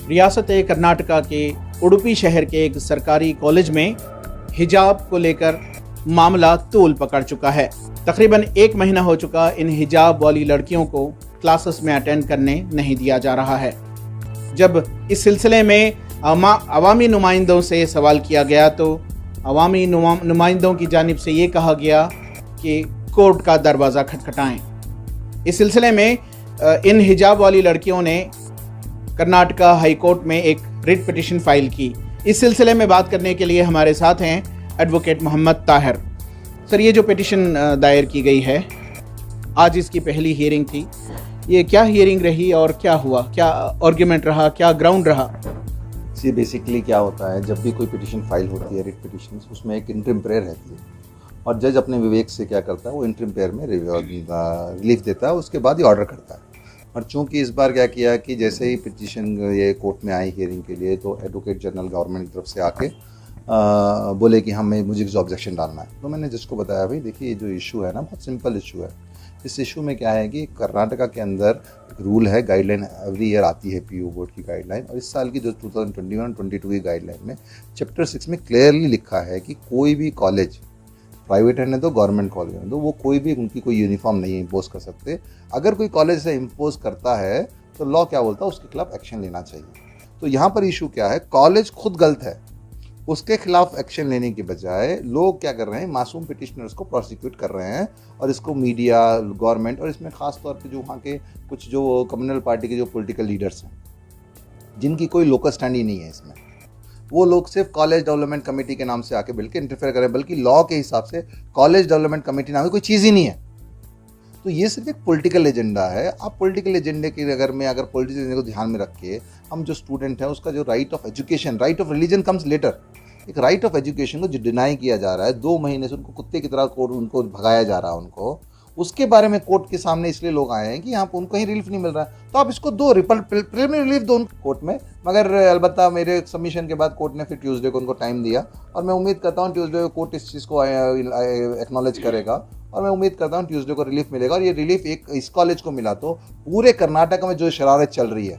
रियासत कर्नाटका के उडुपी शहर के एक सरकारी कॉलेज में हिजाब को लेकर मामला तूल पकड़ चुका है। तकरीबन 1 महीना हो चुका इन हिजाब वाली लड़कियों को क्लासेस में अटेंड करने नहीं दिया जा रहा है। जब इस सिलसिले में अवामी नुमाइंदों से सवाल किया गया तो अवामी नुमाइंदों की जानिब से ये कहा गया कि कोर्ट का दरवाज़ा खटखटाएं। इस सिलसिले में इन हिजाब वाली लड़कियों ने कर्नाटका हाई कोर्ट में एक रिट पिटीशन फाइल की। इस सिलसिले में बात करने के लिए हमारे साथ हैं एडवोकेट मोहम्मद ताहिर। सर, ये जो पिटीशन दायर की गई है, आज इसकी पहली हियरिंग थी। ये क्या हियरिंग रही और क्या हुआ, क्या आर्ग्यूमेंट रहा, क्या ग्राउंड रहा? सी बेसिकली क्या होता है, जब भी कोई पिटीशन फाइल होती है, रिट पिटीशन, उसमें एक इंटरिम प्रेयर रहती है और जज अपने विवेक से क्या करता है, वो इंटरिम प्रेयर में रिलीफ देता है, उसके बाद ही ऑर्डर करता है। और चूंकि इस बार क्या किया कि जैसे ही पिटीशन ये कोर्ट में आई हियरिंग के लिए, तो एडवोकेट जनरल गवर्नमेंट की तरफ से आके बोले कि मुझे जो ऑब्जेक्शन डालना है। तो मैंने जिसको बताया, भाई देखिए, ये जो इशू है ना, बहुत सिंपल इशू है। इस इशू में क्या है कि कर्नाटका के अंदर एक रूल है, गाइडलाइन एवरी ईयर आती है पीयू बोर्ड की गाइडलाइन, और इस साल की जो 2021-22 की गाइडलाइन में चैप्टर 6 में क्लियरली लिखा है कि कोई भी कॉलेज, प्राइवेट रहने दो, गवर्नमेंट कॉलेज रहने दो, वो कोई भी उनकी कोई यूनिफॉर्म नहीं इम्पोज कर सकते। अगर कोई कॉलेज से इम्पोज करता है तो लॉ क्या बोलता है, उसके खिलाफ एक्शन लेना चाहिए। तो यहाँ पर इशू क्या है, कॉलेज खुद गलत है, उसके खिलाफ एक्शन लेने के बजाय लोग क्या कर रहे हैं, मासूम पिटिशनर्स को प्रोसिक्यूट कर रहे हैं। और इसको मीडिया, गवर्नमेंट, और इसमें खास तौर पे जो वहाँ के कुछ जो कम्युनल पार्टी के जो पॉलिटिकल लीडर्स हैं, जिनकी कोई लोकल स्टैंड ही नहीं है इसमें, वो लोग सिर्फ कॉलेज डेवलपमेंट कमेटी के नाम से आके बिल्कुल इंटरफेयर करें, बल्कि लॉ के हिसाब से कॉलेज डेवलपमेंट कमेटी नाम की कोई चीज़ ही नहीं है। तो ये सिर्फ एक पॉलिटिकल एजेंडा है। आप पॉलिटिकल एजेंडे के अगर पॉलिटिकल एजेंडे को ध्यान में रख के हम जो स्टूडेंट हैं, उसका जो right of education, right of religion comes later, एक राइट ऑफ एजुकेशन को जो डिनाई किया जा रहा है, 2 महीने से उनको कुत्ते की तरह कोर्ट उनको भगाया जा रहा है उनको, उसके बारे में कोर्ट के सामने इसलिए लोग आए हैं कि यहाँ पर उनको कहीं रिलीफ नहीं मिल रहा है। तो आप इसको दो, प्रिलिमिनरी रिलीफ दो कोर्ट में। मगर अलबत्ता मेरे सबमिशन के बाद कोर्ट ने फिर ट्यूसडे को उनको टाइम दिया, और मैं उम्मीद करता हूँ ट्यूसडे को कोर्ट इस चीज़ को एक्नॉलेज करेगा, और मैं उम्मीद करता हूँ ट्यूसडे को रिलीफ मिलेगा। और ये रिलीफ एक इस कॉलेज को मिला तो पूरे कर्नाटक में जो शरारत चल रही है,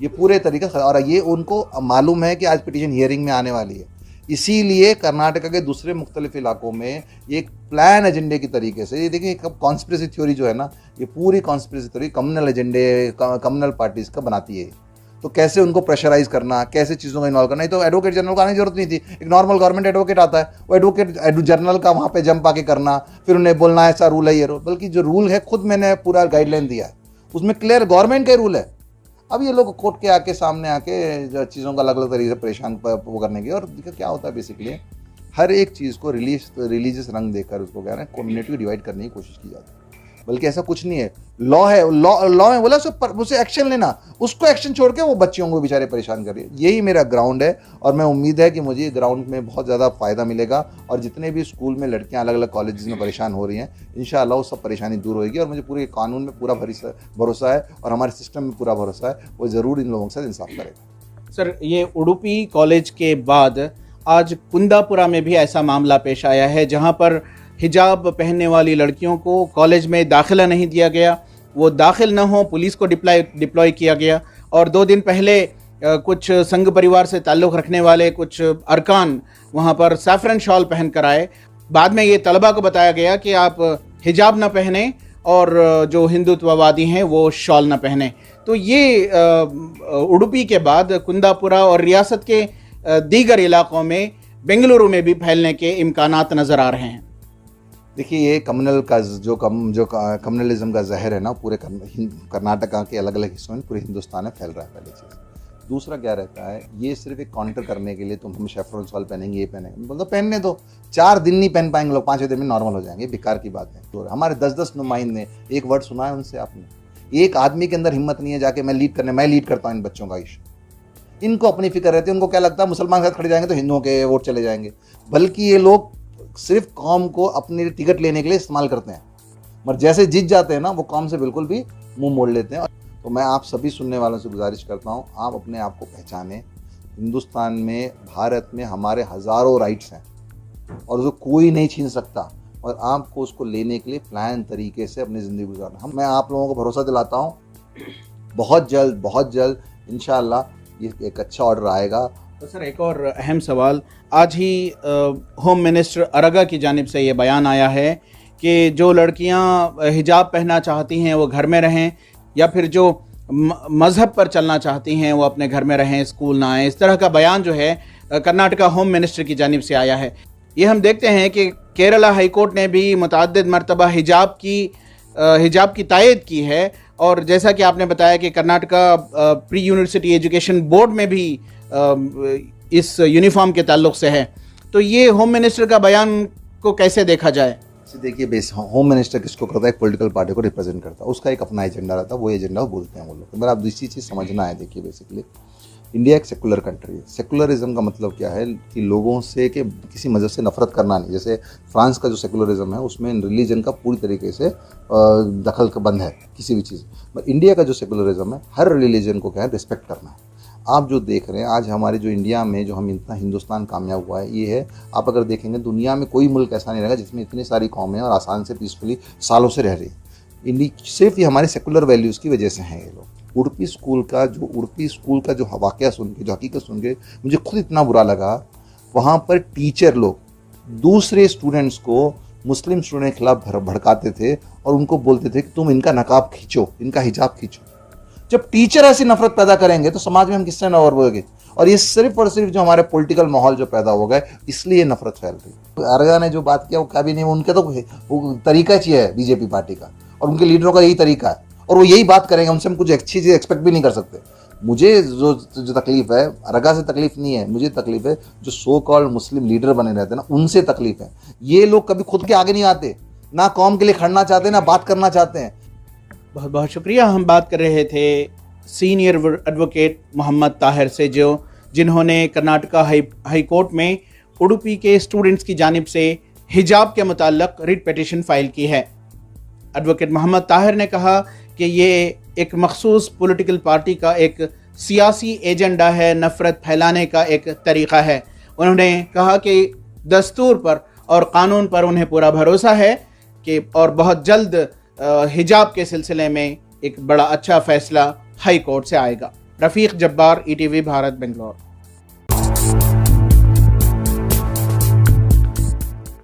ये पूरे तरीके से, और ये उनको मालूम है कि आज पिटीशन हियरिंग में आने वाली है, इसीलिए कर्नाटका के दूसरे मुख्तलिफ इलाकों में एक प्लान एजेंडे की तरीके से, ये देखिए कॉन्स्पिरेसी थ्योरी जो है ना, ये पूरी कॉन्स्पिरेसी थ्योरी कम्युनल एजेंडे, कम्युनल पार्टीज का बनाती है। तो कैसे उनको प्रेशराइज करना, कैसे चीज़ों का इन्वॉल्व करना, तो एडवोकेट जनरल को आने की जरूरत नहीं थी। एक नॉर्मल गवर्नमेंट एडवोकेट आता है, वो एडवोकेट जनरल का वहाँ पे जंप आके करना, फिर उन्हें बोलना ऐसा रूल है, ये रूल, बल्कि जो रूल है खुद मैंने पूरा गाइडलाइन दिया है, उसमें क्लियर गवर्नमेंट का रूल है। अब ये लोग कोर्ट के आके सामने आके चीज़ों का अलग अलग तरीके से परेशान वो करने की, और क्या होता है बेसिकली, हर एक चीज़ को रिलीजियस रंग देकर उसको क्या है, कम्युनिटी को डिवाइड करने की कोशिश की जाती है, बल्कि ऐसा कुछ नहीं है। लॉ है, लॉ में बोला उसे एक्शन लेना, उसको एक्शन छोड़ के वो बच्चियों को बेचारे परेशान कर रही है। यही मेरा ग्राउंड है, और मैं उम्मीद है कि मुझे ग्राउंड में बहुत ज़्यादा फ़ायदा मिलेगा, और जितने भी स्कूल में लड़कियां अलग अलग कॉलेज में परेशान हो रही हैं, इंशाअल्लाह वो सब परेशानी दूर होगी। और मुझे पूरे कानून में पूरा भरोसा है, और हमारे सिस्टम में पूरा भरोसा है, वो ज़रूर इन लोगों के साथ इंसाफ करेगा। सर, ये उडुपी कॉलेज के बाद आज कुंदापुरा में भी ऐसा मामला पेश आया है, जहाँ पर हिजाब पहनने वाली लड़कियों को कॉलेज में दाखिला नहीं दिया गया। वो दाखिल न हो, पुलिस को डिप्लॉय किया गया। और 2 दिन पहले कुछ संघ परिवार से ताल्लुक़ रखने वाले कुछ अरकान वहाँ पर सैफरन शॉल पहन कर आए। बाद में ये तलबा को बताया गया कि आप हिजाब न पहने, और जो हिंदुत्ववादी हैं वो शॉल न पहने। तो ये उडुपी के बाद कुंदापुरा और रियासत के दीगर इलाकों में, बेंगलुरु में भी फैलने के इम्कानात नज़र आ रहे हैं। देखिए, ये कम्युनल का जो कम्युनलिज्म का जहर है ना, पूरे कर्नाटका के अलग अलग हिस्सों में, पूरे हिंदुस्तान में फैल रहा है। पहली चीज़। दूसरा क्या रहता है, ये सिर्फ एक काउंटर करने के लिए तुम हम शेफरॉन शॉल पहनेंगे, ये पहनेंगे, मतलब पहनने दो। 4 दिन नहीं पहन पाएंगे लोग, 5 दिन में नॉर्मल हो जाएंगे, बेकार की बात है। तो हमारे 10-10 नुमाइंदे, एक वर्ड सुना है उनसे आपने? एक आदमी के अंदर हिम्मत नहीं है जाके मैं लीड करता हूँ इन बच्चों का इशू। इनको अपनी फिक्र रहती है, उनको क्या लगता है मुसलमान के साथ खड़े जाएंगे तो हिंदुओं के वोट चले जाएंगे, बल्कि ये लोग सिर्फ कौम को अपनी टिकट लेने के लिए इस्तेमाल करते हैं, मगर जैसे जीत जाते हैं ना, वो कौम से बिल्कुल भी मुंह मोड़ लेते हैं। तो मैं आप सभी सुनने वालों से गुजारिश करता हूँ, आप अपने आप को पहचानें। हिंदुस्तान में, भारत में हमारे हज़ारों राइट्स हैं, और उसको कोई नहीं छीन सकता, और आपको उसको लेने के लिए प्लान तरीके से अपनी ज़िंदगी गुजारना। मैं आप लोगों को भरोसा दिलाता हूँ, बहुत जल्द इंशाअल्लाह ये एक अच्छा ऑर्डर आएगा। तो सर एक और अहम सवाल, आज ही होम मिनिस्टर अरगा की जानिब से ये बयान आया है कि जो लड़कियां हिजाब पहनना चाहती हैं वो घर में रहें, या फिर जो मज़हब पर चलना चाहती हैं वो अपने घर में रहें, स्कूल ना आएँ। इस तरह का बयान जो है कर्नाटका होम मिनिस्टर की जानिब से आया है। ये हम देखते हैं कि केरला हाई कोर्ट ने भी मुतअद्दिद मरतबा हिजाब की तायद की है, और जैसा कि आपने बताया कि Karnataka pre university education board में भी इस यूनिफॉर्म के ताल्लुक से है। तो ये होम मिनिस्टर का बयान को कैसे देखा जाए? देखिए होम मिनिस्टर किसको करता है? एक पॉलिटिकल पार्टी को रिप्रेजेंट करता है, उसका एक अपना एजेंडा रहता है, वो एजेंडा वो बोलते हैं वो लोग। मगर आप दूसरी चीज़ समझना है, देखिए बेसिकली इंडिया एक सेकुलर कंट्री है। सेकुलरिज्म का मतलब क्या है कि लोगों से कि किसी मज़हब से नफरत करना नहीं। जैसे फ्रांस का जो सेकुलरिज्म है उसमें रिलीजन का पूरी तरीके से दखल का बंद है किसी भी चीज़। बट इंडिया का जो सेकुलरिज्म है, हर रिलीजन को क्या है, रिस्पेक्ट करना है। आप जो देख रहे हैं आज हमारे जो इंडिया में जो हम इतना हिंदुस्तान कामयाब हुआ है, ये है, आप अगर देखेंगे दुनिया में कोई मुल्क ऐसा नहीं रहेगा जिसमें इतनी सारी कौमें और आसान से पीसफुली सालों से रह रही है। सिर्फ ये हमारे सेकुलर वैल्यूज़ की वजह से हैं ये लोग। उडुपी स्कूल का जो वाक़या सुन के, जो हकीकत सुन के मुझे खुद इतना बुरा लगा। वहाँ पर टीचर लोग दूसरे स्टूडेंट्स को मुस्लिम स्टूडेंट के खिलाफ भड़काते थे और उनको बोलते थे कि तुम इनका नकाब खींचो, इनका हिजाब खींचो। जब टीचर ऐसी नफरत पैदा करेंगे तो समाज में हम किससे नफरत होगी? और ये सिर्फ और सिर्फ जो हमारे पॉलिटिकल माहौल जो पैदा हो गए, इसलिए नफरत फैल रही। अरगा ने जो बात किया वो क्या भी नहीं, उनके तो वो तरीका चाहिए है बीजेपी पार्टी का, और उनके लीडरों का यही तरीका है, और वो यही बात करेंगे। उनसे हम कुछ अच्छी चीज़ एक्सपेक्ट भी नहीं कर सकते। मुझे जो तकलीफ है, अरगा से तकलीफ नहीं है, मुझे तकलीफ है जो सो कॉल्ड मुस्लिम लीडर बने रहते हैं ना, उनसे तकलीफ है। ये लोग कभी खुद के आगे नहीं आते, ना कौम के लिए खड़ना चाहते, ना बात करना चाहते हैं। बहुत बहुत शुक्रिया। हम बात कर रहे थे सीनियर एडवोकेट मोहम्मद ताहिर से, जिन्होंने कर्नाटका हाई कोर्ट में उडुपी के स्टूडेंट्स की जानिब से हिजाब के मुताल्लिक रिट पिटीशन फाइल की है। एडवोकेट मोहम्मद ताहिर ने कहा कि ये एक मखसूस पॉलिटिकल पार्टी का एक सियासी एजेंडा है, नफ़रत फैलाने का एक तरीक़ा है। उन्होंने कहा कि दस्तूर पर और क़ानून पर उन्हें पूरा भरोसा है कि और बहुत जल्द हिजाब के सिलसिले में एक बड़ा अच्छा फ़ैसला हाई कोर्ट से आएगा। रफ़ीक जब्बार, ETV भारत, बेंगलोर।